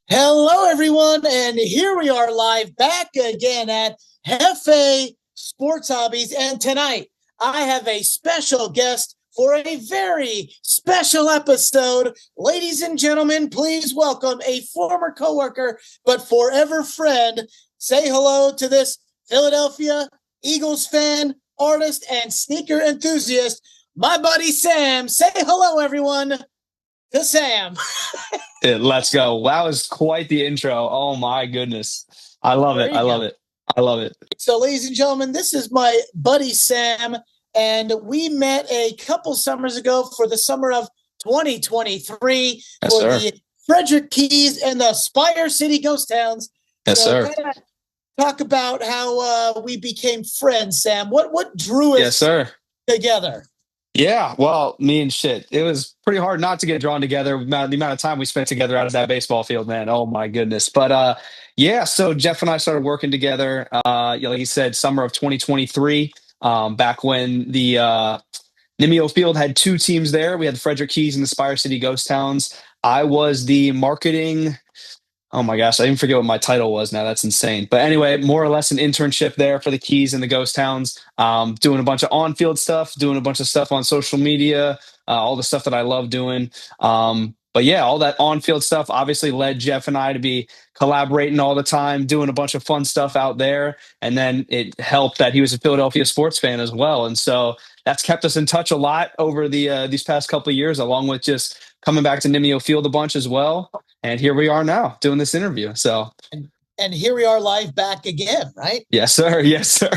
Hello, everyone, and here we are live back again at Hefe Sports Hobbies. And tonight, I have a special guest for a very special episode. Ladies and gentlemen, please welcome a former coworker but forever friend. Say hello to this Philadelphia Eagles fan, artist, and sneaker enthusiast, my buddy Sam. Say hello, everyone, to Sam. Let's go. That was quite the intro. Oh my goodness. I love There it. I you love go. it. I love it. So, ladies and gentlemen, this is my buddy Sam, and we met a couple summers ago for the summer of 2023 Yes, for sir. the Frederick Keys and the Spire City Ghost Towns. Yes, So, sir. kind of talk about how we became friends, Sam. What drew Yes, us sir. together? Yeah, well, me and shit. It was pretty hard not to get drawn together. The amount of time we spent together out of that baseball field, man. Oh my goodness. But yeah, so Jeff and I started working together. Like you said, summer of 2023. Back when the Nimio Field had two teams there. We had the Frederick Keys and the Spire City Ghost Towns. I was the marketing. Oh my gosh, I even forget what my title was now. That's insane. But anyway, more or less an internship there for the Keys and the Ghost Towns, doing a bunch of on field stuff, doing a bunch of stuff on social media, all the stuff that I love doing. But yeah, all that on field stuff obviously led Jeff and I to be collaborating all the time, doing a bunch of fun stuff out there. And then it helped that he was a Philadelphia sports fan as well. And so that's kept us in touch a lot over these past couple of years, along with just coming back to Nimio Field a bunch as well. And here we are now doing this interview. So, And here we are live back again, right? yes, sir. Yes, sir.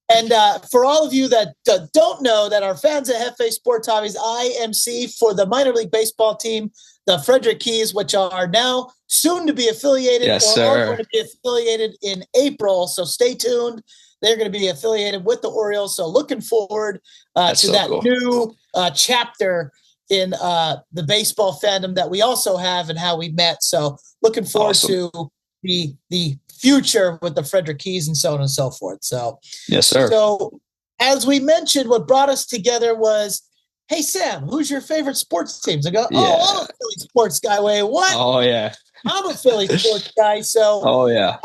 And for all of you that don't know, that are fans of Hefe Sports Hobbies, I MC for the minor league baseball team, the Frederick Keys, which are now soon to be affiliated Yes, or are going sir. to be affiliated in April. So stay tuned. They're going to be affiliated with the Orioles. So looking forward That's to so that cool. new chapter in the baseball fandom that we also have and how we met. So looking forward Awesome. to the future with the Frederick Keys and so on and so forth. Yes, sir. So as we mentioned, what brought us together was, hey Sam, who's your favorite sports teams? I go, oh, I'm Yeah. a Philly sports guy. Wait, what? Oh, yeah. I'm a Philly sports guy. So Oh, yeah.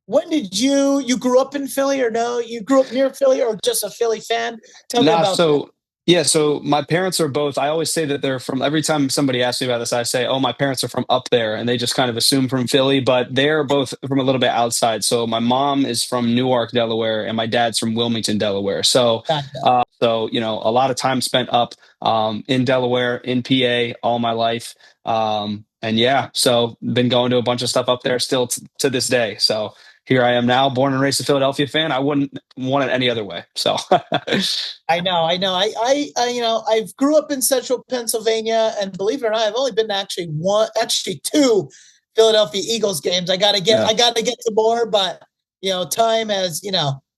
when did you grew up in Philly or no? You grew up near Philly or just a Philly fan? Tell me Nah, about that. so yeah, so my parents are both. I always say that they're from. Every time somebody asks me about this, I say, "Oh, my parents are from up there," and they just kind of assume from Philly, but they're both from a little bit outside. So my mom is from Newark, Delaware, and my dad's from Wilmington, Delaware. Gotcha. So a lot of time spent up in Delaware, in PA, all my life, and yeah, so been going to a bunch of stuff up there still to this day. So here I am now, born and raised a Philadelphia fan. I wouldn't want it any other way. So. I grew up in central Pennsylvania, and believe it or not, I've only been to actually two Philadelphia Eagles games. Yeah. I gotta get to more, but time as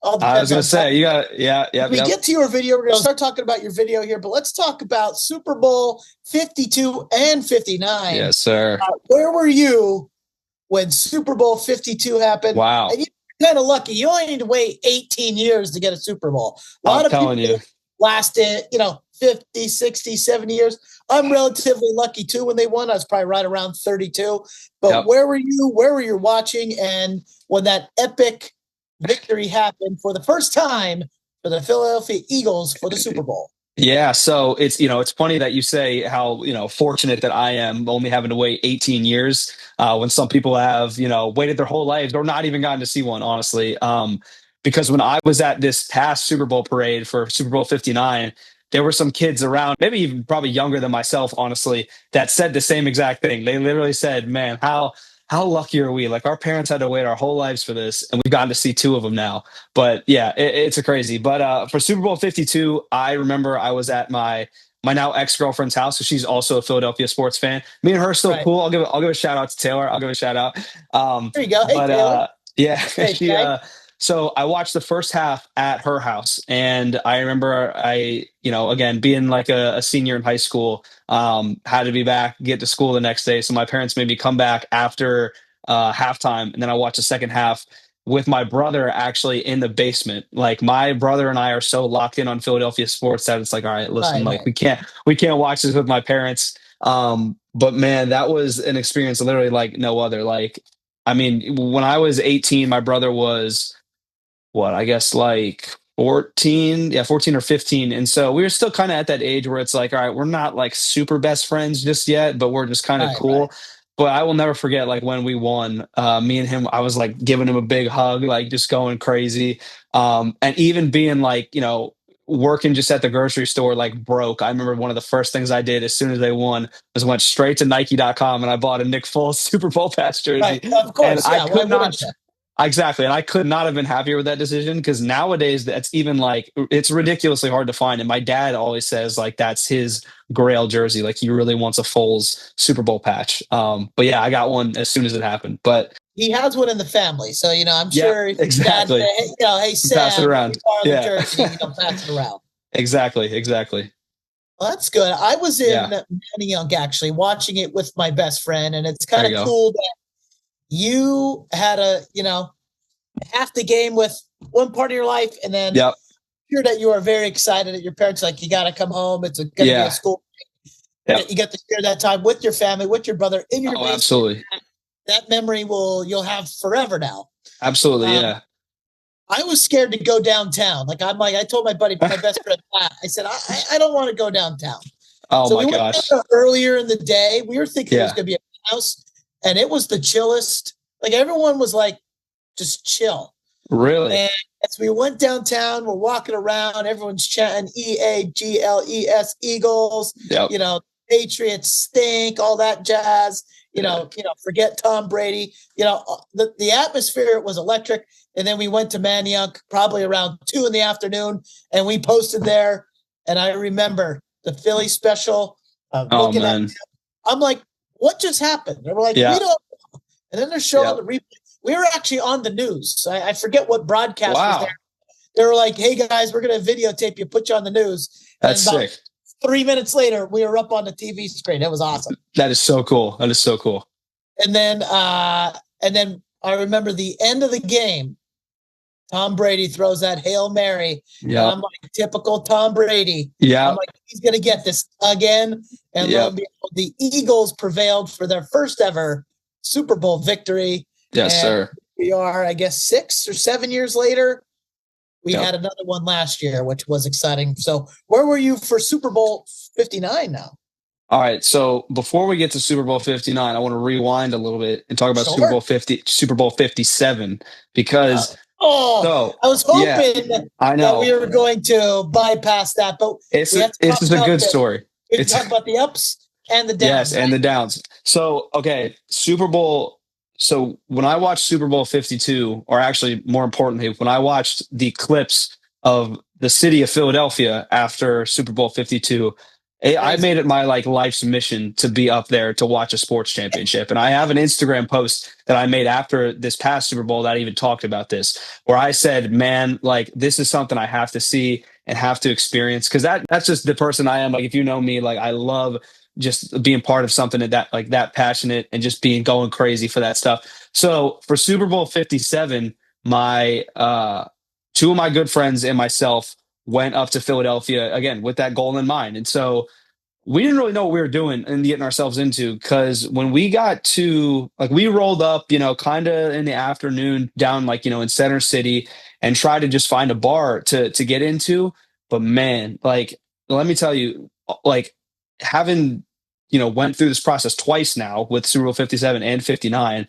all I was depends gonna on time. say you got yeah, If yep, we yep. get to your video, we're gonna start talking about your video here, but let's talk about Super Bowl 52 and 59. Yes, sir. Where were you when Super Bowl 52 happened? Wow. And you're kind of lucky. You only need to wait 18 years to get a Super Bowl. A I'm lot of people telling you. lasted, 50, 60, 70 years. I'm relatively lucky too when they won. I was probably right around 32. But Yep. where were you? Where were you watching? And when that epic victory happened for the first time for the Philadelphia Eagles for the Super Bowl? Yeah, so it's funny that you say how fortunate that I am only having to wait 18 years when some people have waited their whole lives or not even gotten to see one, honestly. Because when I was at this past Super Bowl parade for Super Bowl 59, there were some kids around, maybe even probably younger than myself, honestly, that said the same exact thing. They literally said, "Man, how lucky are we? Like our parents had to wait our whole lives for this, and we've gotten to see two of them now." But yeah, it's a crazy. But for Super Bowl 52, I remember I was at my now ex girlfriend's house, so she's also a Philadelphia sports fan. Me and her are still Right. cool. I'll give a shout out to Taylor. I'll give a shout out. There you go. Hey, But Taylor. yeah, Hey, she. Shag. So I watched the first half at her house, and I remember again being like a senior in high school, had to be back, get to school the next day. So my parents made me come back after halftime, and then I watched the second half with my brother actually in the basement. Like my brother and I are so locked in on Philadelphia sports that it's like, all right, listen, Right. like we can't watch this with my parents. But man, that was an experience literally like no other. Like, I mean, when I was 18, my brother was what, I guess like 14, yeah, 14 or 15. And so we were still kind of at that age where it's like, all right, we're not like super best friends just yet, but we're just kind of Right, right. cool. But I will never forget like when we won, me and him, I was like giving him a big hug, like just going crazy. And even being like, working just at the grocery store, like broke. I remember one of the first things I did as soon as they won was went straight to Nike.com and I bought a Nick Foles Super Bowl patch Right. jersey. Of And course. I Yeah. Why could wouldn't not you? Exactly. And I could not have been happier with that decision because nowadays that's even like it's ridiculously hard to find. And my dad always says like that's his grail jersey. Like he really wants a Foles Super Bowl patch. But yeah, I got one as soon as it happened. But He has one in the family. So, I'm yeah, sure if dad exactly. said, hey, hey, Pass it Sam, can you around. borrow the Yeah. jersey? Pass it around. Exactly. Exactly. Well, that's good. I was in Yeah. Manayunk actually watching it with my best friend, and it's There kind you of go. cool that you had half the game with one part of your life, and then Yep. hear that you are very excited that your parents like you got to come home. It's going to be a Yeah. school. Yep. You get to share that time with your family, with your brother in your Oh, basement. absolutely. That memory you'll have forever now. Absolutely. Yeah. I was scared to go downtown. I told my buddy, my best friend, I said, I don't want to go downtown. Oh So my we went gosh. down earlier in the day. We were thinking it was Yeah. going to be a house, and it was the chillest. Like everyone was like just chill. Really? And as we went downtown, we're walking around, everyone's chanting EAGLES, Eagles, Yep. Patriots stink, all that jazz, forget Tom Brady. The atmosphere was electric. And then we went to Manayunk probably around 2 p.m, and we posted there. And I remember the Philly special Oh looking at, man. I'm like, what just happened? They were like, we Yeah. don't. And then they're showing the replay. We were actually on the news. I forget what broadcast was there. Wow. They were like, hey guys, we're going to videotape you, put you on the news. That's and about sick. 3 minutes later, we were up on the TV screen. It was awesome. That is so cool. That is so cool. And then I remember the end of the game. Tom Brady throws that Hail Mary. Yeah. And I'm like, typical Tom Brady. Yeah. I'm like, he's going to get this again. And lo and behold, the Eagles prevailed for their first ever Super Bowl victory. Yes, and sir. We are, I guess, 6 or 7 years later. We had another one last year, which was exciting. So where were you for Super Bowl 59 now? All right. So before we get to Super Bowl 59, I want to rewind a little bit and talk about Sure. Super Bowl 57, because I was hoping I know that we were going to bypass that, but it's just a good story. We have to talk about the ups and the downs. Yes, and the downs. So, okay, Super Bowl. So when I watched Super Bowl 52, or actually more importantly, when I watched the clips of the city of Philadelphia after Super Bowl 52, I made it my like life's mission to be up there to watch a sports championship. And I have an Instagram post that I made after this past Super Bowl that I even talked about this, where I said, man, like this is something I have to see and have to experience, because that's just the person I am. Like if you know me, like I love just being part of something that passionate and just going crazy for that stuff. So for Super Bowl 57, my two of my good friends and myself went up to Philadelphia again with that goal in mind. And so we didn't really know what we were doing and getting ourselves into, because when we got to we rolled up, kind of in the afternoon down in Center City and tried to just find a bar to get into. But man, let me tell you, having went through this process twice now with Super Bowl 57 and 59,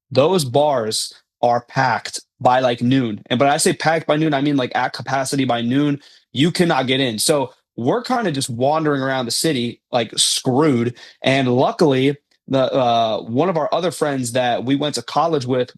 those bars are packed by noon. And but I say packed by noon, I mean at capacity by noon. You cannot get in. So we're kind of just wandering around the city screwed. And luckily, the one of our other friends that we went to college with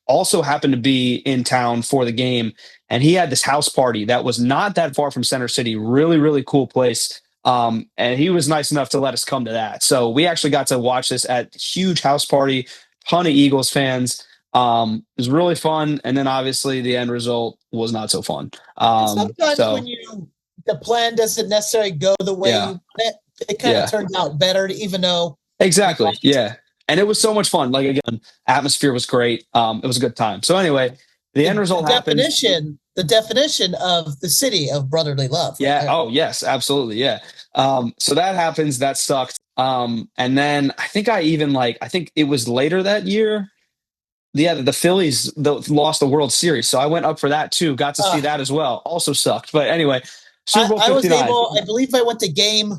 also happened to be in town for the game, and he had this house party that was not that far from Center City. Really, really cool place. And he was nice enough to let us come to that. So we actually got to watch this at huge house party, ton of Eagles fans. It was really fun. And then obviously the end result was not so fun. Sometimes when the plan doesn't necessarily go the way you want it kind of turns out better, even though. Exactly. Yeah. And it was so much fun. Again, atmosphere was great. It was a good time. So anyway, the end result happened. The definition of the city of brotherly love. Yeah. Oh, yes, absolutely. Yeah. So that happens. That sucked. And then I think I think it was later that year. Yeah, the Phillies lost the World Series, so I went up for that too. Got to see Uh, that as well. Also sucked, but anyway, Super Bowl I was 59. able, I believe I went to game.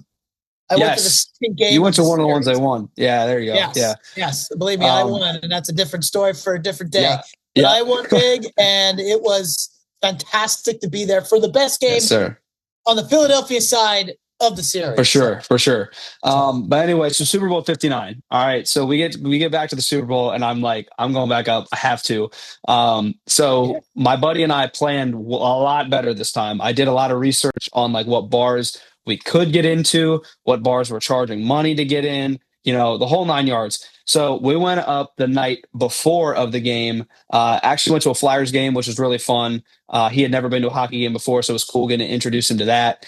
I went to the Yes, second you game went of the to one of the ones I series. won. Yeah, there you go. Yeah, Yes. Believe me, I um, won, and that's a different story for a different day. yeah, But yeah. I won big, and it was fantastic to be there for the best Yes, game sir. on the Philadelphia side of the For series. sure, for sure. So But anyway, so Super Bowl 59. All right, so we get back to the Super Bowl, and I'm like, I'm going back up. I have to. yeah, So my buddy and I planned a lot better this time. I did a lot of research on like what bars we could get into, what bars were charging money to get in, the whole 9 yards. So we went up the night before of the game. Actually went to a Flyers game, which was really fun. He had never been to a hockey game before, so it was cool getting to introduce him to that.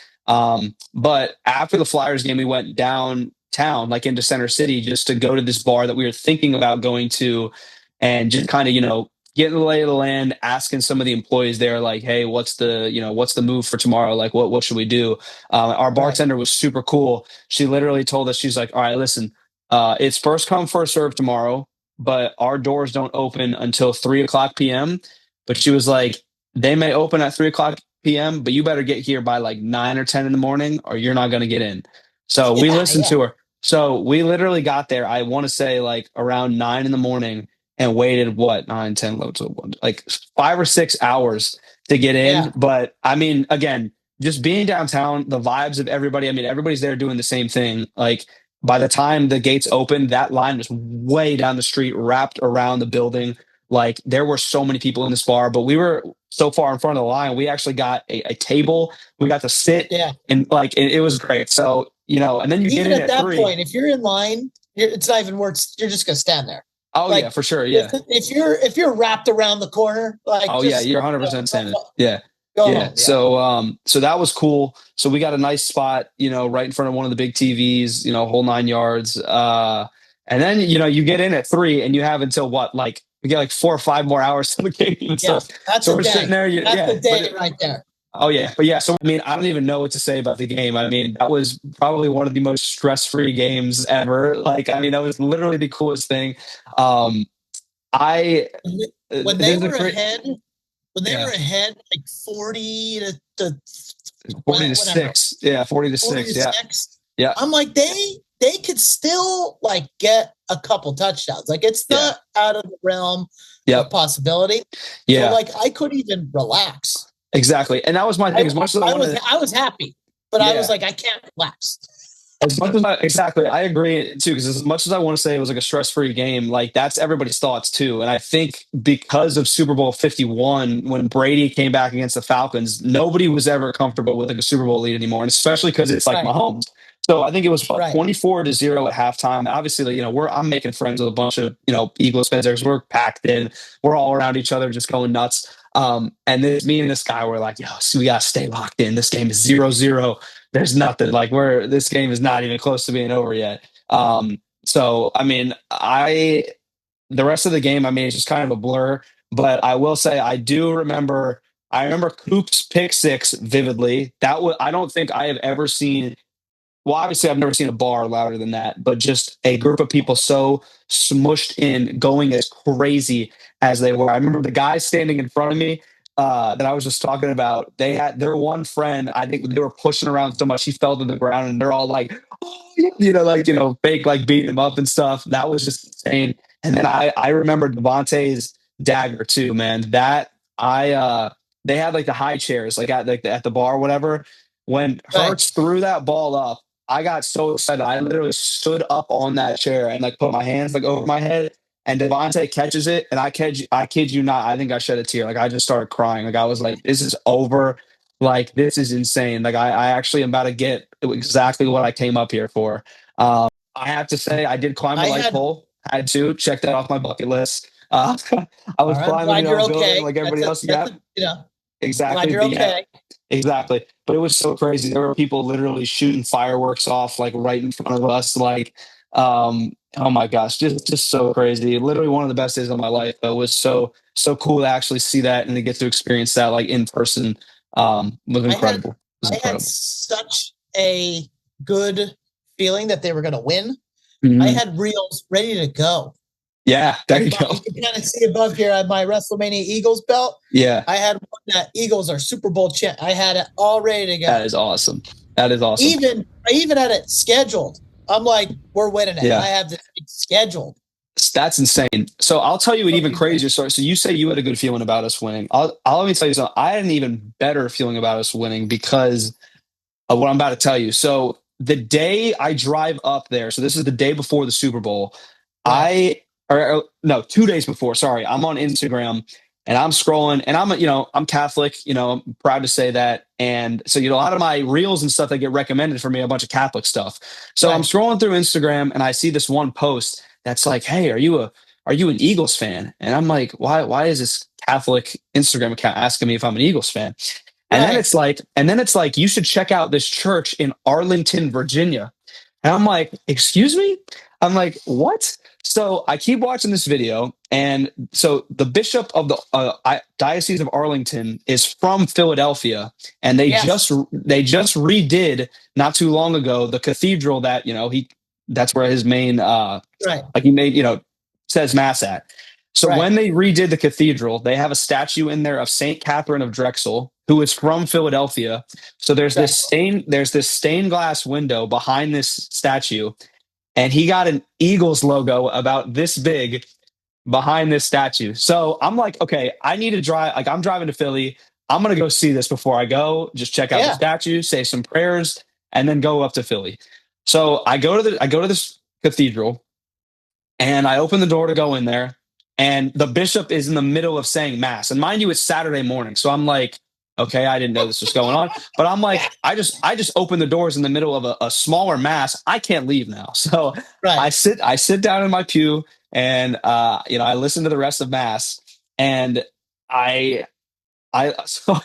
But after the Flyers game, we went downtown, like into Center City, just to go to this bar that we were thinking about going to and just kind of, getting the lay of the land, asking some of the employees there, like, hey, what's the move for tomorrow? Like, what should we do? Our right. bartender was super cool. She literally told us, she's like, all right, listen, it's first come, first serve tomorrow, but our doors don't open until 3 o'clock p.m. But she was like, they may open at 3 o'clock p.m., but you better get here by like 9 or 10 in the morning or you're not going to get in. So we Yeah, listened yeah, to her. So we literally got there, I want to say like around 9 in the morning and waited what, 9, 10, like 5 or 6 hours to get in. yeah, But I mean, again, just being downtown, the vibes of everybody, I mean, everybody's there doing the same thing. Like by the time the gates opened, that line was way down the street, wrapped around the building. Like there were so many people in this bar, but we were so far in front of the line. We actually got a table. We got to sit yeah. and like it was great. So and then you get Even in at at that 3. point, if you're in line, it's not even worth. You're just gonna stand there. Oh yeah, Like for sure. if Yeah. if you're wrapped around the corner, like Oh yeah, just you're 100% saying it. go, Yeah. go Yeah. home. Yeah, So that was cool. So we got a nice spot, right in front of one of the big TVs, whole 9 yards. And then you get in at 3 and you have until what, like we get like 4 or 5 more hours to the game and yeah. stuff. That's So a we're sitting day. there, That's yeah. a day right there. Oh yeah, but yeah. So I mean, I don't even know what to say about the game. I mean, that was probably one of the most stress-free games ever. Like, I mean, that was literally the coolest thing. Um, I When they there's a were great ahead, when they were yeah. ahead, like 40 to 40 to whatever, 6. Yeah, 40 to 40 6. to Yeah. six. Yeah. I'm like they could still like get a couple touchdowns. Like it's Yeah. not out of the realm of Yep. possibility. So Yeah. like I couldn't even relax. Exactly. And that was my I, thing. As much as I wanted, I was happy, but I was yeah. like I can't relax. As much as exactly, I agree too. Because as much as I want to say it was like a stress-free game, like that's everybody's thoughts too. And I think because of Super Bowl 51, when Brady came back against the Falcons, nobody was ever comfortable with like a Super Bowl lead anymore, and especially because it's like Right, Mahomes. So I think it was what, right. 24-0 at halftime. Obviously, like, I'm making friends with a bunch of Eagles fans. We're packed in. We're all around each other, just going nuts. And this, me and this guy were like, yo, so we gotta stay locked in. This game is 0-0. There's nothing like this game is not even close to being over yet. So I mean, the rest of the game, I mean, it's just kind of a blur. But I will say, I remember Coop's pick six vividly. I don't think I have ever seen. Well, obviously, I've never seen a bar louder than that, but just a group of people so smushed in, going as crazy as they were. I remember the guys standing in front of me that I was just talking about. They had their one friend. I think they were pushing around so much he fell to the ground, and they're all like, "Oh," fake like beating him up and stuff. That was just insane. And then I remember Devontae's dagger too, man. That I they had like the high chairs like at the bar, or whatever. When Right. Hurts threw that ball up, I got so excited. I literally stood up on that chair and like put my hands like over my head. And Devontae catches it, and I kid you not, I think I shed a tear. Like I just started crying. Like I was like, "This is over. Like this is insane." Like I actually am about to get exactly what I came up here for. I have to say, I did climb the I light had pole. Had to check that off my bucket list. I all was right. I'm climbing, glad you're building okay. like everybody else. That's Yep, a glad exactly. you're But yeah, okay. exactly. But it was so crazy. There were people literally shooting fireworks off like right in front of us. Like, oh my gosh, just so crazy. Literally one of the best days of my life. But it was so cool to actually see that and to get to experience that like in person. Was I had incredible. It was I had incredible. such a good feeling that they were going to win, I Mhm. had reels ready to go. Yeah, there you go. You can kind of see above here on my WrestleMania Eagles belt. Yeah, I had one that Eagles are Super Bowl champ. I had it all ready to that go. is awesome. That is awesome. I even had it scheduled. I'm like, we're winning it. Yeah. I have this scheduled. That's insane. So I'll tell you an even crazier story. So you say you had a good feeling about us winning. I'll let me tell you something. I had an even better feeling about us winning because of what I'm about to tell you. So the day I drive up there, so this is the day before the Super Bowl. Right. Or no, 2 days before. Sorry, I'm on Instagram and I'm scrolling, and I'm Catholic. I'm proud to say that. And so a lot of my reels and stuff that get recommended for me are a bunch of Catholic stuff. So I'm Right. scrolling through Instagram and I see this one post that's like, "Hey, are you an Eagles fan?" And I'm like, "Why is this Catholic Instagram account asking me if I'm an Eagles fan?" Right. And then it's like, you should check out this church in Arlington, Virginia. And I'm like, excuse me? I'm like, what? So I keep watching this video. And so the bishop of the Diocese of Arlington is from Philadelphia. And Yes. they just redid not too long ago the cathedral that, that's where his main, Right. like he made, says mass at. So Right. when they redid the cathedral, they have a statue in there of Saint Catherine of Drexel, who is from Philadelphia. So Right. there's this stained glass window behind this statue, and he got an Eagles logo about this big behind this statue. So I'm like, okay, I need to drive. Like, I'm driving to Philly. I'm gonna go see this before I go. Just check out the Yeah. statue, say some prayers, and then go up to Philly. So I go to this cathedral, and I open the door to go in there, and the bishop is in the middle of saying mass. And mind you, it's Saturday morning. So I'm like, okay, I didn't know this was going on. But I'm like, I just opened the doors in the middle of a smaller mass. I can't leave now. So Right. I sit down in my pew, and I listen to the rest of mass. And I so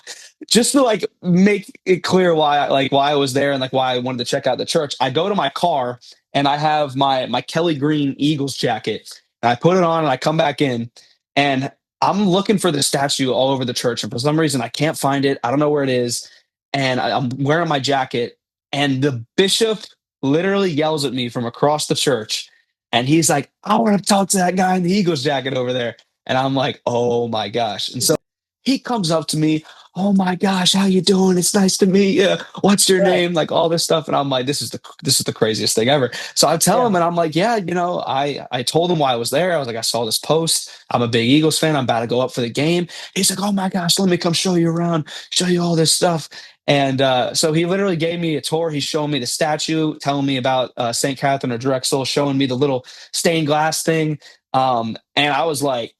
just to like make it clear why I was there and like why I wanted to check out the church. I go to my car and I have my Kelly Green Eagles jacket, and I put it on and I come back in, and I'm looking for the statue all over the church, and for some reason I can't find it. I don't know where it is, and I'm wearing my jacket, and the bishop literally yells at me from across the church, and he's like, "I want to talk to that guy in the Eagles jacket over there," and I'm like, "Oh my gosh!" And so he comes up to me, "Oh my gosh, how you doing? It's nice to meet you. What's your Right. name?" Like all this stuff, and I'm like, this is the craziest thing ever. So I tell Yeah. him, and I'm like, "Yeah, I told him why I was there. I was like, I saw this post. I'm a big Eagles fan. I'm about to go up for the game." He's like, "Oh my gosh, let me come show you around, show you all this stuff." And so he literally gave me a tour. He's showing me the statue, telling me about Saint Catherine of Drexel, showing me the little stained glass thing. And I was like,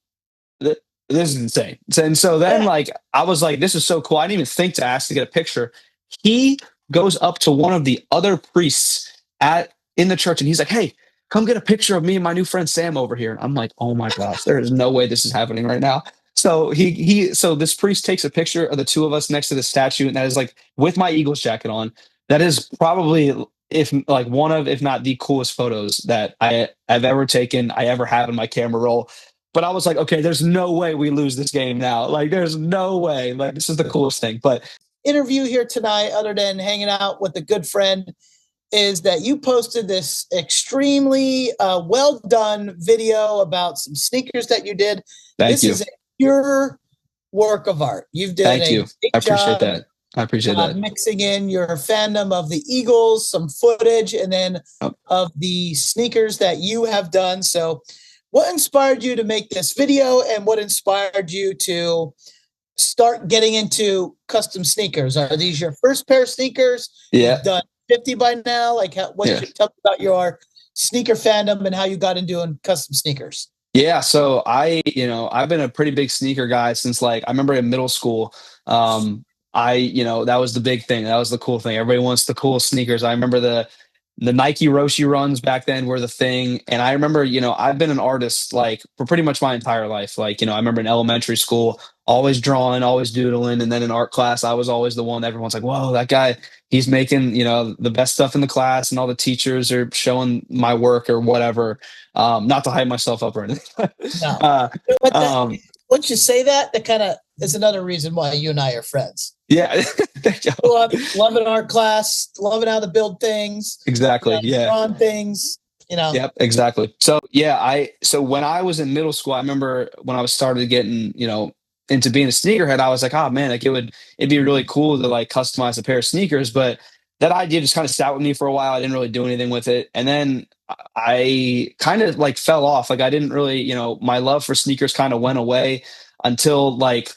this is insane. And so then, Yeah. like, I was like, this is so cool. I didn't even think to ask to get a picture. He goes up to one of the other priests at in the church, and he's like, "Hey, come get a picture of me and my new friend Sam over here." And I'm like, "Oh my gosh, there is no way this is happening right now." So so this priest takes a picture of the two of us next to the statue, and that is like with my Eagles jacket on. That is probably, if like, one of, if not the coolest photos that I've ever taken, I ever have in my camera roll. But I was like, okay, there's no way we lose this game now. Like, there's no way. Like, this is the coolest thing. But Interview here tonight, other than hanging out with a good friend, is that you posted this extremely well done video about some sneakers that you did. thank This you. is a pure work of art. You've done Thank a you. great I appreciate job that. I appreciate that. mixing in your fandom of the Eagles, some footage, and then Oh, of the sneakers that you have done. So, what inspired you to make this video, and what inspired you to start getting into custom sneakers? Are these your first pair of sneakers? yeah. You've done 50 by now. Like, Yeah. tell me about your sneaker fandom and how you got into doing custom sneakers? Yeah, so I've been a pretty big sneaker guy since, like, I remember in middle school. That was the big thing. That was the cool thing. Everybody wants the cool sneakers. I remember the Nike Roshi runs back then were the thing. And I remember, I've been an artist like for pretty much my entire life. Like, I remember in elementary school, always drawing, always doodling. And then in art class, I was always the one that everyone's like, whoa, that guy, he's making, the best stuff in the class, and all the teachers are showing my work or whatever. Not to hype myself up or anything. No. uh, But um, once you say that, that kind of it's another reason why you and I are friends. Yeah. Loving our class, loving how to build things, Exactly. Yeah. drawing things, you know. Yep, exactly. So yeah, so when I was in middle school, I remember when I was started getting, into being a sneakerhead, I was like, oh man, like it'd be really cool to like customize a pair of sneakers. But that idea just kind of sat with me for a while. I didn't really do anything with it. And then I kind of like fell off. Like I didn't really, my love for sneakers kind of went away until like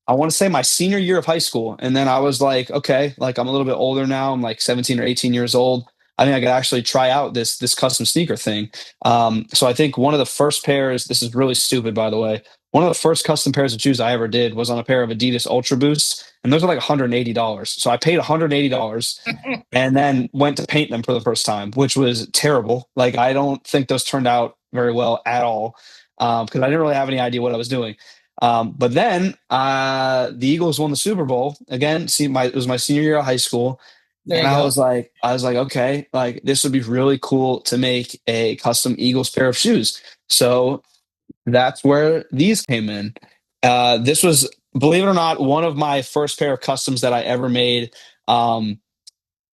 I want to say my senior year of high school. And then I was like, okay, like I'm a little bit older now. I'm like 17 or 18 years old. I think I could actually try out this custom sneaker thing. So I think one of the first pairs, this is really stupid, by the way. One of the first custom pairs of shoes I ever did was on a pair of Adidas Ultra Boosts, and those are like $180. So I paid $180 and then went to paint them for the first time, which was terrible. Like I don't think those turned out very well at all because I didn't really have any idea what I was doing. But then the Eagles won the Super Bowl again. It was my senior year of high school. There And you go. I was like, okay, like this would be really cool to make a custom Eagles pair of shoes. So that's where these came in. This was, believe it or not, one of my first pair of customs that I ever made. Um,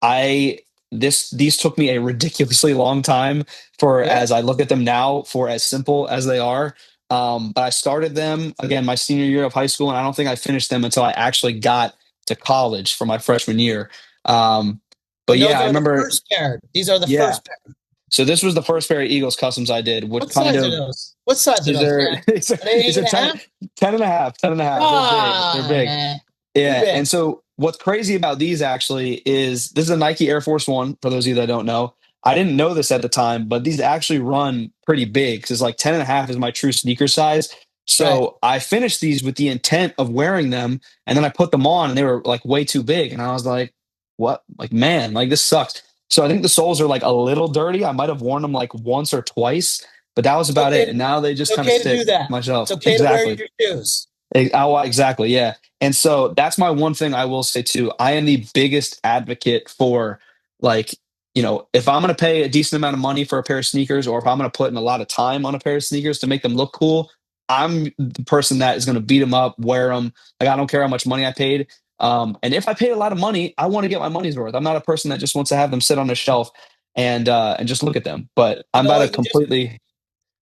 I these took me a ridiculously long time for Yeah. as I look at them now for as simple as they are. But I started them again my senior year of high school, and I don't think I finished them until I actually got to college for my freshman year. Um, but And those yeah, I are the remember. first pair. These are the Yeah, first pair. so this was the first pair of Eagles customs I did, which What kind size are of those? What size are these those, are man? these are, Are they these eight are and a 10, half? 10 and a half, 10 and a half. They're big. They're Ah, big. man. Too Yeah. big. And so what's crazy about these actually is this is a Nike Air Force One, for those of you that don't know. I didn't know this at the time, but these actually run pretty big because like 10 and a half is my true sneaker size. Right. So I finished these with the intent of wearing them, and then I put them on and they were like way too big. And I was like, what? Like, man, like this sucks. So I think the soles are like a little dirty. I might have worn them like once or twice, but that was It's about okay it. to, And now they it's just kind of okay to sit do that. It's myself. okay to wear Exactly. your shoes. Exactly. Yeah. And so that's my one thing I will say too. I am the biggest advocate for like, if I'm going to pay a decent amount of money for a pair of sneakers, or if I'm going to put in a lot of time on a pair of sneakers to make them look cool, I'm the person that is going to beat them up, wear them. Like, I don't care how much money I paid. And if I paid a lot of money, I want to get my money's worth. I'm not a person that just wants to have them sit on a shelf and just look at them. But You I'm know about to what? completely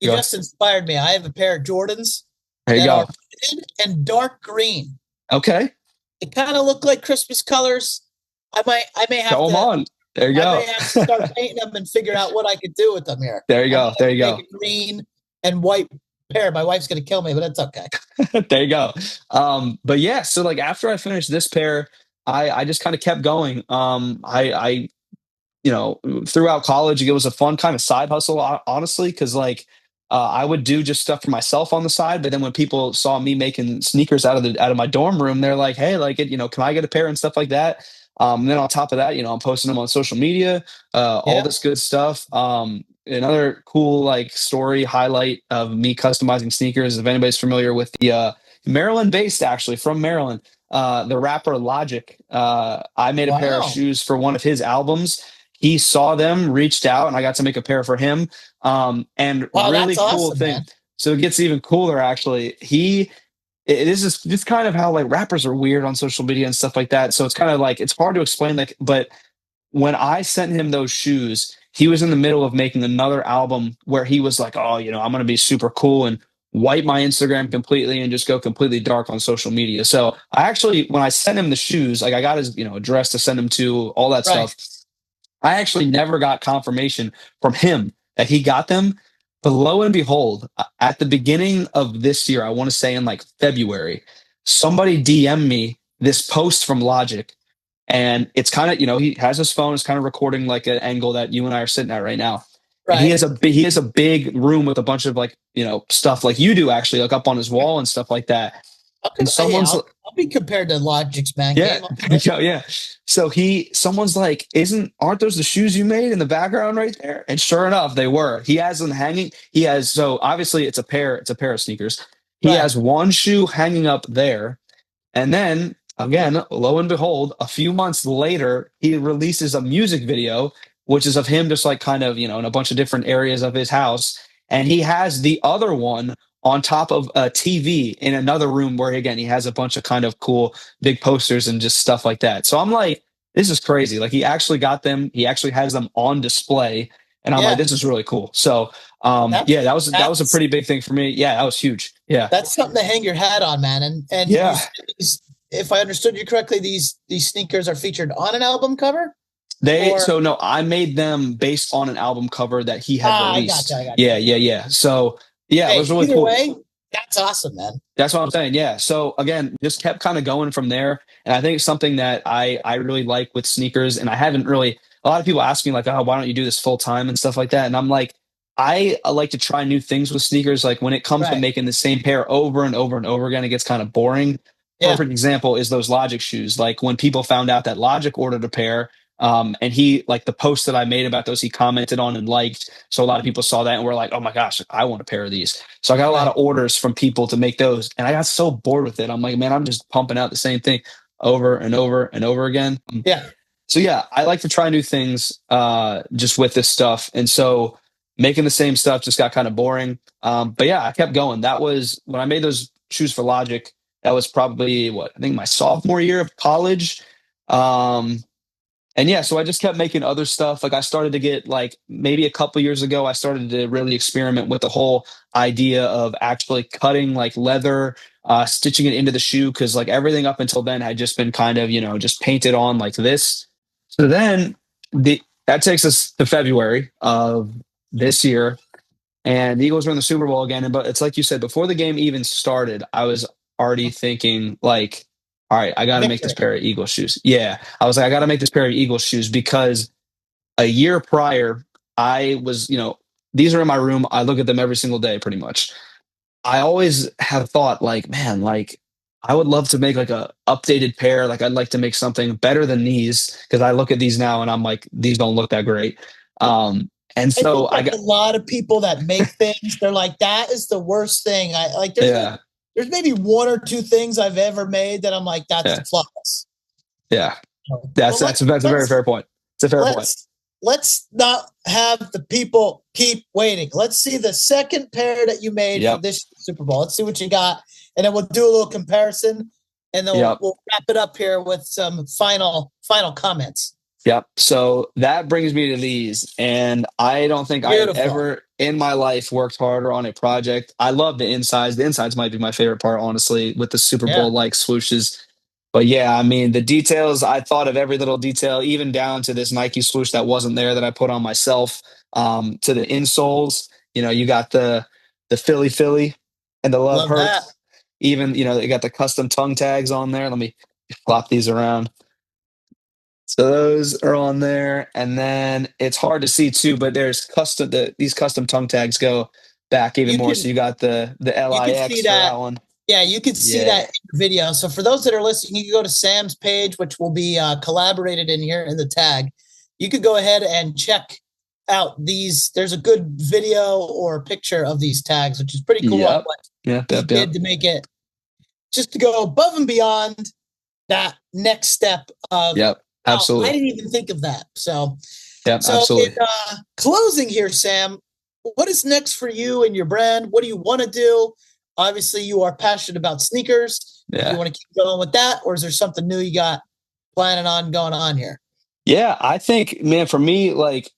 You go. just inspired me. I have a pair of Jordans There you that are go. red and dark green. Okay. They kind of look like Christmas colors. I may have Go to on. There you I go. may have to start painting them and figure out what I could do with them here. There you I might go. have There to you make go. a green and white pair. My wife's gonna kill me, but that's okay. There you go. But yeah, so like after I finished this pair, I just kind of kept going. Throughout college, it was a fun kind of side hustle, honestly, because like I would do just stuff for myself on the side. But then when people saw me making sneakers out of my dorm room, they're like, "Hey, like, can I get a pair and stuff like that?" And then on top of that, I'm posting them on social media, all Yeah. this good stuff. Another cool like story highlight of me customizing sneakers. If anybody's familiar with the Maryland-based, actually from Maryland, the rapper Logic, I made a pair of Wow. shoes for one of his albums. He saw them, reached out, and I got to make a pair for him. And Wow, that's really cool awesome, thing. man. So it gets even cooler, actually. This is just kind of how like rappers are weird on social media and stuff like that. So it's kind of like it's hard to explain. Like, but when I sent him those shoes, he was in the middle of making another album where he was like, "Oh, I'm going to be super cool and wipe my Instagram completely and just go completely dark on social media." So I actually, when I sent him the shoes, like I got his address to send him to, all that Right. stuff. I actually never got confirmation from him that he got them. But lo and behold, at the beginning of this year, I want to say in like February, somebody DM'd me this post from Logic. And it's kind of, he has his phone, is kind of recording like an angle that you and I are sitting at right now. And Right. he has a big room with a bunch of like, stuff like you do actually, like up on his wall and stuff like that. And Yeah, someone's I'll be compared to Logic's man yeah, game. yeah. So someone's like, aren't those the shoes you made in the background right there? And sure enough, they were. He has them hanging. So obviously it's a pair of sneakers. He Right. has one shoe hanging up there. And then again, lo and behold, a few months later, he releases a music video, which is of him just like kind of, in a bunch of different areas of his house. And he has the other one on top of a TV in another room where, again, he has a bunch of kind of cool big posters and just stuff like that. So I'm like, this is crazy. Like, he actually got them. He actually has them on display. And I'm like, Yeah. this is really cool. So, That's yeah, that was a pretty big thing for me. Yeah, that was huge. Yeah. that's something to hang your hat on, man. And you Yeah. said if I understood you correctly, these sneakers are featured on an album cover, or So no, I made them based on an album cover that he had I got you, released. I got you. Yeah, yeah, yeah. So yeah, it Hey, was really either cool. way, that's awesome, man. That's what I'm saying. Yeah. So again, just kept kind of going from there. And I think it's something that I really like with sneakers. And I haven't really, a lot of people ask me like, oh, why don't you do this full time and stuff like that? And I'm like, I like to try new things with sneakers. Like, when it comes to Right. making the same pair over and over and over again, it gets kind of boring. Yeah. Perfect example is those Logic shoes. Like, when people found out that Logic ordered a pair, and he, like, the post that I made about those, he commented on and liked. So a lot of people saw that and were like, oh my gosh, I want a pair of these. So I got a lot Right. of orders from people to make those. And I got so bored with it. I'm like, man, I'm just pumping out the same thing over and over and over again. Yeah. So yeah, I like to try new things just with this stuff. And so making the same stuff just got kind of boring. But yeah, I kept going. That was when I made those shoes for Logic. That was probably I think my sophomore year of college. And yeah, so I just kept making other stuff. Like, I started to get, like, maybe a couple years ago, I started to really experiment with the whole idea of actually cutting like leather, stitching it into the shoe. Cause like everything up until then had just been kind of, just painted on like this. So then that takes us to February of this year, and the Eagles were in the Super Bowl again. But it's like you said, before the game even started, I was already thinking like, all right, I got to make this Victory. pair of Eagles shoes. Yeah, I was like, I got to make this pair of Eagles shoes because a year prior, I was, these are in my room. I look at them every single day, pretty much. I always have thought like, man, like, I would love to make like a updated pair. Like, I'd like to make something better than these, because I look at these now and I'm like, these don't look that great. And I so think I like got, a lot of people that make things, they're like, that is the worst thing. I like yeah, there's maybe one or two things I've ever made that I'm like, that's yeah, flawless. yeah. But That's a very fair point. It's a fair point. Let's not have the people keep waiting. Let's see the second pair that you made for Yep. this Super Bowl. Let's see what you got, and then we'll do a little comparison, and then Yep. we'll wrap it up here with some final comments. Yep. So that brings me to these. And I don't think I have Beautiful. ever in my life worked harder on a project. I love the insides. The insides might be my favorite part, honestly, with the Super Yeah. Bowl like swooshes. But yeah, I mean, the details, I thought of every little detail, even down to this Nike swoosh that wasn't there that I put on myself, to the insoles. You got the Philly Philly and the Love Love that. Hurts. Even, they got the custom tongue tags on there. Let me flop these around. So those are on there, and then it's hard to see too, but there's these custom tongue tags go back even You more. can So you got the you can see LIX for that. that one. Yeah, you could see Yeah. that in the video. So for those that are listening, you can go to Sam's page, which will be collaborated in here in the tag. You could go ahead and check out these. There's a good video or picture of these tags, which is pretty cool. Yep. What Yep. he Yep. did Yep. to make it just to go above and beyond that next step of. Yep. Wow, I Absolutely. didn't even think of that. So Yep. in Absolutely. closing here, Sam, what is next for you and your brand? What do you want to do? Obviously, you are passionate about sneakers. Do you Yeah. want to keep going with that, or is there something new you got planning on going on here? Yeah. I think, man, for me, like,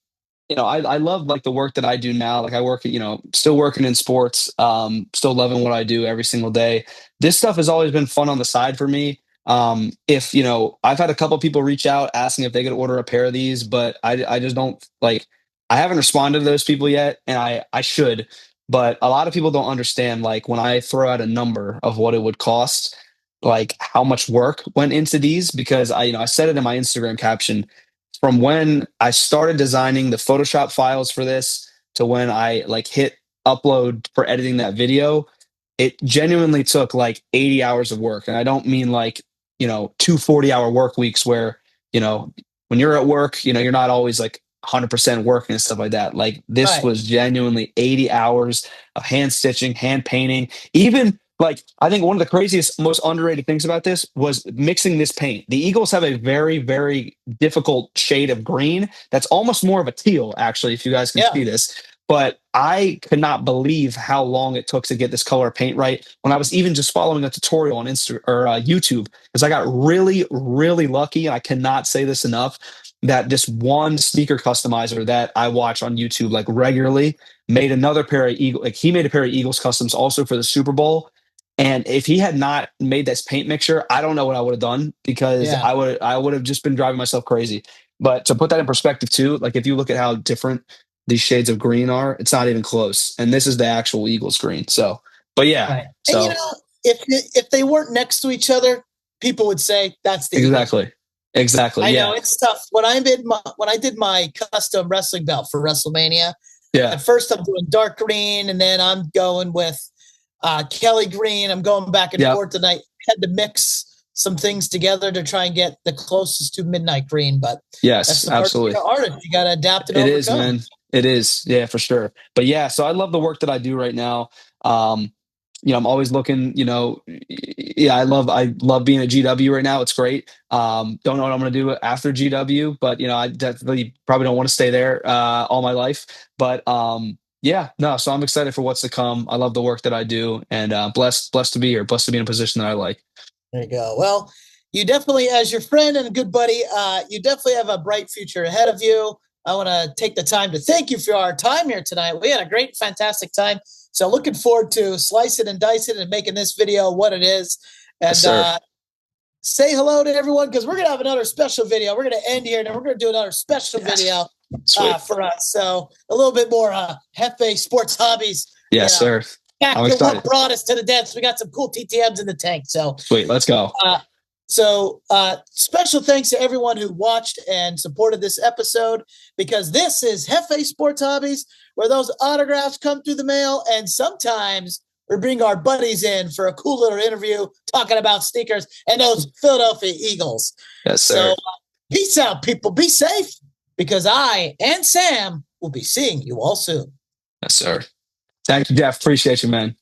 I love like the work that I do now. Like, I work, still working in sports, still loving what I do every single day. This stuff has always been fun on the side for me. If, I've had a couple people reach out asking if they could order a pair of these, but I just don't like, I haven't responded to those people yet. And I should, but a lot of people don't understand, like, when I throw out a number of what it would cost, like how much work went into these, because I said it in my Instagram caption. From when I started designing the Photoshop files for this to when I like hit upload for editing that video, it genuinely took like 80 hours of work. And I don't mean like, 2 40-hour work weeks where, when you're at work, you're not always like 100% working and stuff like that. Like, this Right. was genuinely 80 hours of hand stitching, hand painting. Even like, I think one of the craziest, most underrated things about this was mixing this paint. The Eagles have a very, very difficult shade of green that's almost more of a teal, actually, if you guys can Yeah. see this. but I could not believe how long it took to get this color paint right when I was even just following a tutorial on Insta or YouTube, because I got really, really lucky. And I cannot say this enough, that this one sneaker customizer that I watch on YouTube like regularly made another pair of Eagle, like he made a pair of Eagles customs also for the Super Bowl. And if he had not made this paint mixture, I don't know what I would have done, because Yeah. I would have just been driving myself crazy. But to put that in perspective too, like if you look at how different these shades of green are, it's not even close. And this is the actual Eagles green. So, but yeah, Right. And so if they weren't next to each other, people would say that's the Eagles. exactly, exactly, I know yeah, it's tough. When I did my custom wrestling belt for WrestleMania, yeah, at first I'm doing dark green, and then I'm going with Kelly green. I'm going back and yep, forth, and I had to mix some things together to try and get the closest to midnight green. But that's yes, the part of being absolutely. an artist. You got to adapt and It is, overcome. man. It is. Yeah, for sure. But yeah, so I love the work that I do right now. Um, I'm always looking, yeah, I love being at GW right now. It's great. Don't know what I'm going to do after GW, but I definitely probably don't want to stay there all my life. But yeah, no, so I'm excited for what's to come. I love the work that I do, and blessed to be here, blessed to be in a position that I like. There you go. Well, you definitely, as your friend and a good buddy, you definitely have a bright future ahead of you. I want to take the time to thank you for our time here tonight. We had a great, fantastic time. So looking forward to slicing and dicing and making this video what it is. Yes, And sir. say hello to everyone, because we're going to have another special video. We're going to end here, and then we're going to do another special video Sweet. for us. So a little bit more Hefe Sports Hobbies. Yes, sir. Back I'm to excited. what brought us to the dance. We got some cool TTMs in the tank. So Sweet. Let's go. Special thanks to everyone who watched and supported this episode, because this is Hefe Sports Hobbies, where those autographs come through the mail, and sometimes we bring our buddies in for a cool little interview talking about sneakers and those Philadelphia Eagles. Yes, sir. So peace out, people. Be safe, because I and Sam will be seeing you all soon. Yes, sir. Thank you, Jeff. Appreciate you, man.